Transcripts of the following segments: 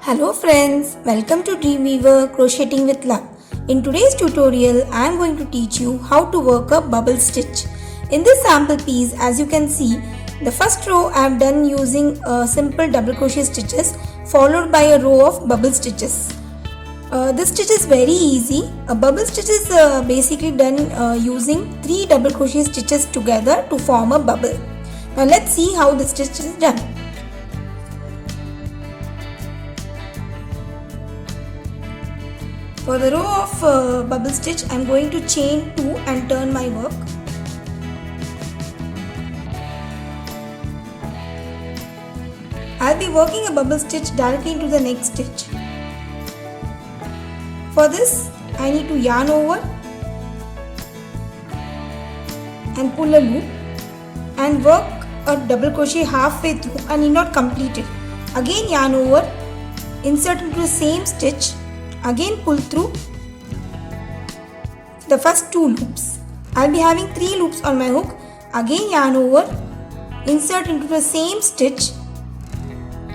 Hello friends, welcome to Dreamweaver Crocheting with Love. In today's tutorial, I am going to teach you how to work a bubble stitch. In this sample piece, as you can see, the first row I have done using simple double crochet stitches followed by a row of bubble stitches. This stitch is very easy. A bubble stitch is basically done using 3 double crochet stitches together to form a bubble. Now let's see how this stitch is done. For the row of bubble stitch, I am going to chain 2 and turn my work. I will be working a bubble stitch directly into the next stitch. For this, I need to yarn over and pull a loop and work a double crochet halfway through. I need not complete it. Again yarn over, insert into the same stitch. Again pull through the first 2 loops. I will be having 3 loops on my hook. Again yarn over, insert into the same stitch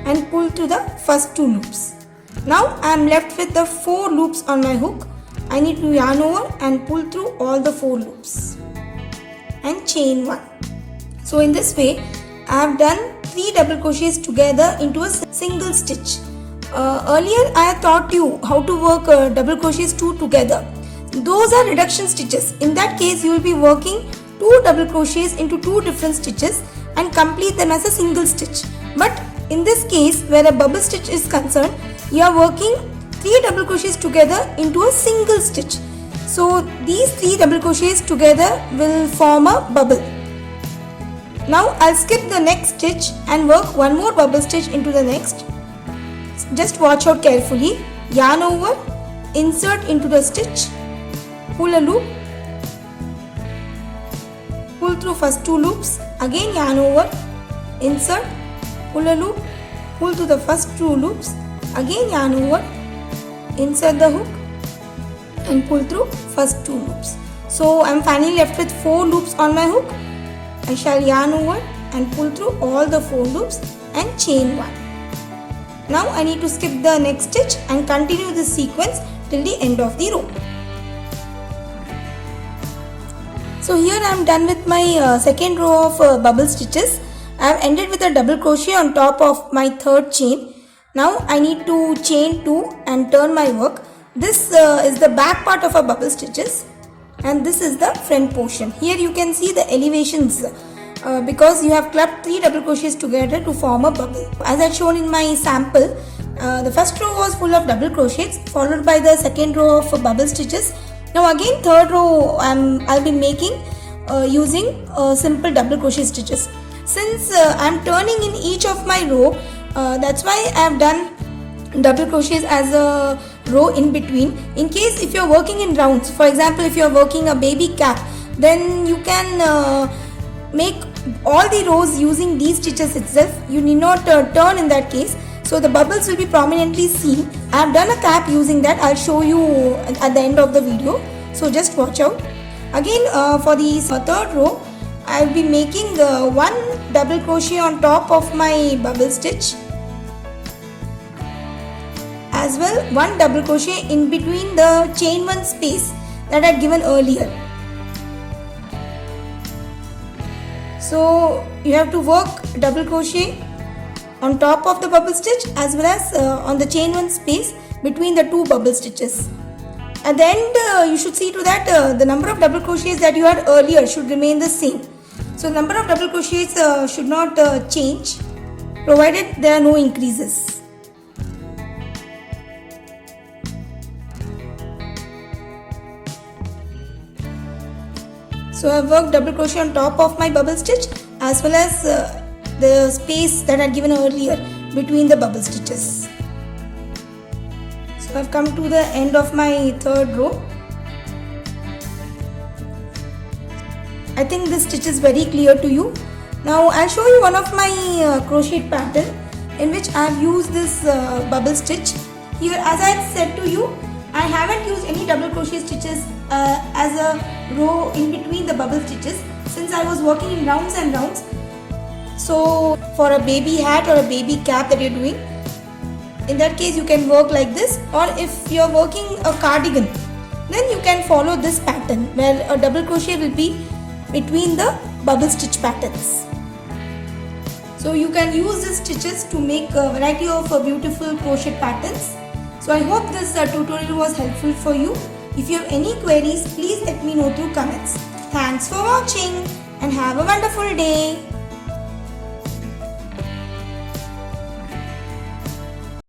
and pull through the first 2 loops. Now I am left with the 4 loops on my hook. I need to yarn over and pull through all the 4 loops and chain 1. So in this way I have done 3 double crochets together into a single stitch. Earlier I had taught you how to work double crochets 2 together. Those are reduction stitches. In that case you will be working 2 double crochets into 2 different stitches and complete them as a single stitch. But in this case where a bubble stitch is concerned, you are working 3 double crochets together into a single stitch. So these 3 double crochets together will form a bubble. Now I'll skip the next stitch and work one more bubble stitch into the next. Just watch out carefully. Yarn over, insert into the stitch, pull a loop, pull through first 2 loops, again yarn over, insert, pull a loop, pull through the first 2 loops, again yarn over, insert the hook and pull through first 2 loops. So I am finally left with 4 loops on my hook. I shall yarn over and pull through all the 4 loops and chain 1. Now I need to skip the next stitch and continue this sequence till the end of the row. So here I am done with my second row of bubble stitches. I have ended with a double crochet on top of my third chain. Now I need to chain 2 and turn my work. This is the back part of our bubble stitches and this is the front portion. Here you can see the elevations because you have clubbed 3 double crochets together to form a bubble. As I had shown in my sample, the first row was full of double crochets followed by the second row of bubble stitches. Now again third row I'll be making using simple double crochet stitches. Since I'm turning in each of my row, that's why I have done double crochets as a row in between. In case if you're working in rounds, for example if you're working a baby cap, then you can make all the rows using these stitches itself. You need not turn in that case. So the bubbles will be prominently seen. I have done a cap using that. I'll show you at the end of the video. So just watch out. Again for the third row, I'll be making 1 double crochet on top of my bubble stitch. As well 1 double crochet in between the chain 1 space that I had given earlier. So you have to work double crochet on top of the bubble stitch as well as on the chain 1 space between the 2 bubble stitches. At the end you should see to that the number of double crochets that you had earlier should remain the same. So number of double crochets should not change provided there are no increases. So I have worked double crochet on top of my bubble stitch as well as the space that I had given earlier between the bubble stitches. So I have come to the end of my third row. I think this stitch is very clear to you. Now I'll show you one of my crochet pattern in which I have used this bubble stitch. Here, as I had said to you, I haven't used any double crochet stitches as a row in between the bubble stitches since I was working in rounds and rounds. So for a baby hat or a baby cap that you're doing, In that case you can work like this, or if you are working a cardigan, then you can follow this pattern where a double crochet will be between the bubble stitch patterns. So you can use these stitches to make a variety of beautiful crochet patterns. So I hope this tutorial was helpful for you. If you have any queries, please let me know through comments. Thanks for watching and have a wonderful day.